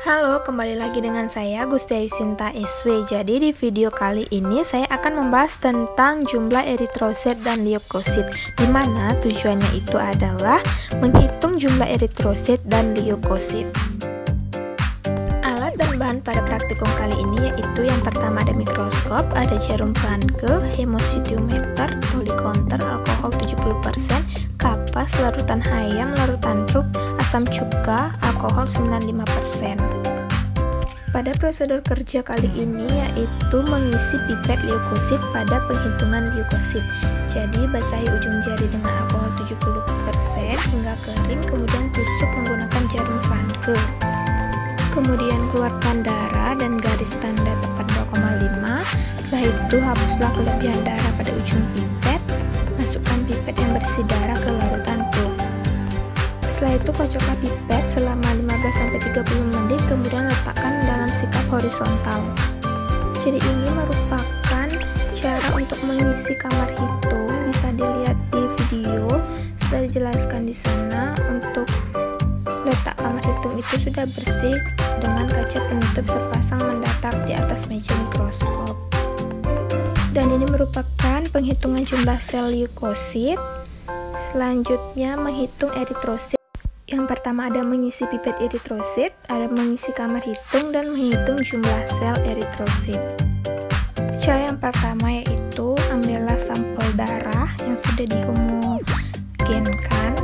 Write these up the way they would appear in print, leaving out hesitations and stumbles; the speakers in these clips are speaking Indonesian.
Halo, kembali lagi dengan saya Gusti Sinta SW. Jadi di video kali ini saya akan membahas tentang jumlah eritrosit dan leukosit, di mana tujuannya itu adalah menghitung jumlah eritrosit dan leukosit. Alat dan bahan pada praktikum kali ini yaitu yang pertama ada mikroskop, ada jarum Franke, hemositometer, tolikonter, alkohol 70%, kapas, larutan hayam, larutan truk, asam cuka, alkohol 95%. Pada prosedur kerja kali ini yaitu mengisi pipet leukosit pada penghitungan leukosit. Jadi basahi ujung jari dengan alkohol 70% hingga kering, kemudian tusuk menggunakan jarum Franke. Kemudian keluarkan darah dan garis tanda tepat 2,5. Setelah itu hapuslah kelebihan darah pada ujung pipet. Masukkan pipet yang berisi darah ke larutan truk. Setelah itu kocoklah pipet selama 15-30 menit, kemudian letakkan dalam sikap horizontal. Jadi ini merupakan cara untuk mengisi kamar hitung, bisa dilihat di video, sudah dijelaskan di sana. Untuk letak kamar hitung itu sudah bersih dengan kaca penutup sepasang mendatar di atas meja mikroskop. Dan ini merupakan penghitungan jumlah sel leukosit. Selanjutnya menghitung eritrosit. Yang pertama ada mengisi pipet eritrosit, ada mengisi kamar hitung, dan menghitung jumlah sel eritrosit. Cara yang pertama yaitu ambillah sampel darah yang sudah dihomogenkan.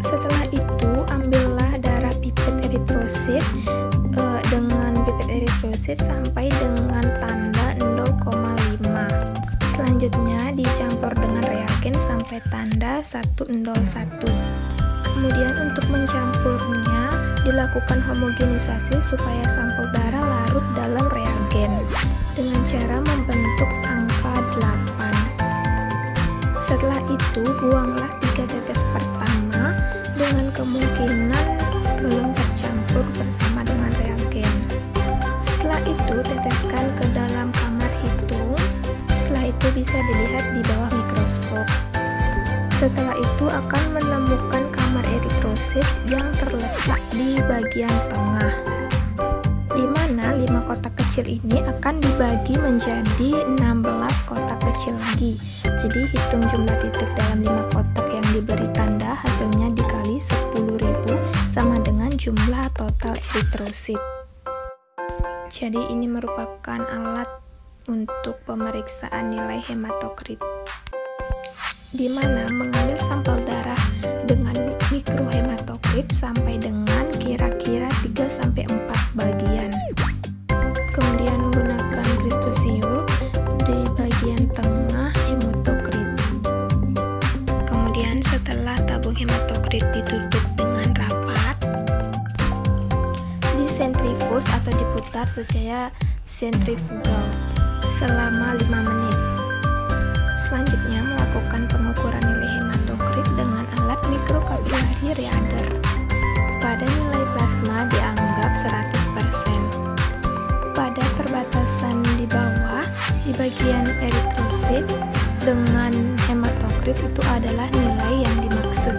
Setelah itu ambillah darah pipet eritrosit dengan pipet eritrosit sampai dengan tanda 0,5. Selanjutnya dicampur dengan reagen sampai tanda 101. Kemudian untuk mencampurnya dilakukan homogenisasi supaya sampel darah larut dalam reagen dengan cara membentuk angka 8. Setelah itu buanglah 3 tetes pertama dengan kemungkinan belum tercampur bersama dengan reagen. Setelah itu teteskan ke dalam kamar hitung. Setelah itu bisa dilihat di bawah mikroskop. Setelah itu akan menemukan kamar eritrosit yang terletak di bagian tengah, di mana 5 kotak kecil ini akan dibagi menjadi 16 kotak kecil lagi. Jadi hitung jumlah titik dalam 5 kotak yang diberi tanda, hasilnya dikali 10.000 sama dengan jumlah total eritrosit. Jadi ini merupakan alat untuk pemeriksaan nilai hematokrit, di mana mengambil sampel darah dengan mikrohematokrit sampai dengan kira-kira 3-4 bagian. Kemudian menggunakan kristusio di bagian tengah hematokrit. Kemudian setelah tabung hematokrit ditutup dengan rapat, disentrifus atau diputar secara sentrifugal selama 5 menit. Selanjutnya melakukan pengukuran nilai hematokrit dengan alat mikrokapilari reader. Pada nilai plasma dianggap 100%. Pada perbatasan di bawah, di bagian eritrosit dengan hematokrit itu adalah nilai yang dimaksud.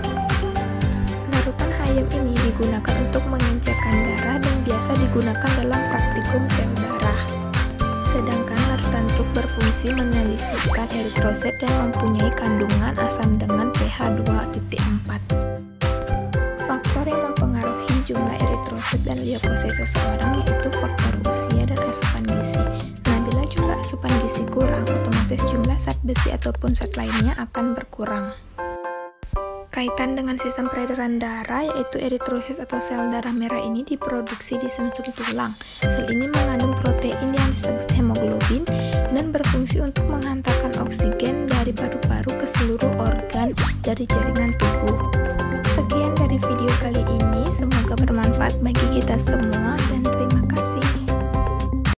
Larutan hayam ini digunakan untuk mengencerkan darah dan biasa digunakan dalam praktikum sel darah. Sedangkan larutan truk berfungsi menelisiskan eritrosit dan mempunyai kandungan asam dengan pH 2.4. Faktor yang mempengaruhi jumlah eritrosit dan leukosit seseorang yaitu faktor usia dan asupan gizi. Nah, bila jumlah asupan gizi kurang, otomatis jumlah zat besi ataupun zat lainnya akan berkurang. Kaitan dengan sistem peredaran darah, yaitu eritrosit atau sel darah merah ini diproduksi di sumsum tulang. Sel ini mengandung protein yang disebut hemoglobin dan berfungsi untuk menghantarkan oksigen dari paru-paru ke seluruh organ dari jaringan tubuh. Sekian dari video kali ini, semoga bermanfaat bagi kita semua dan terima kasih.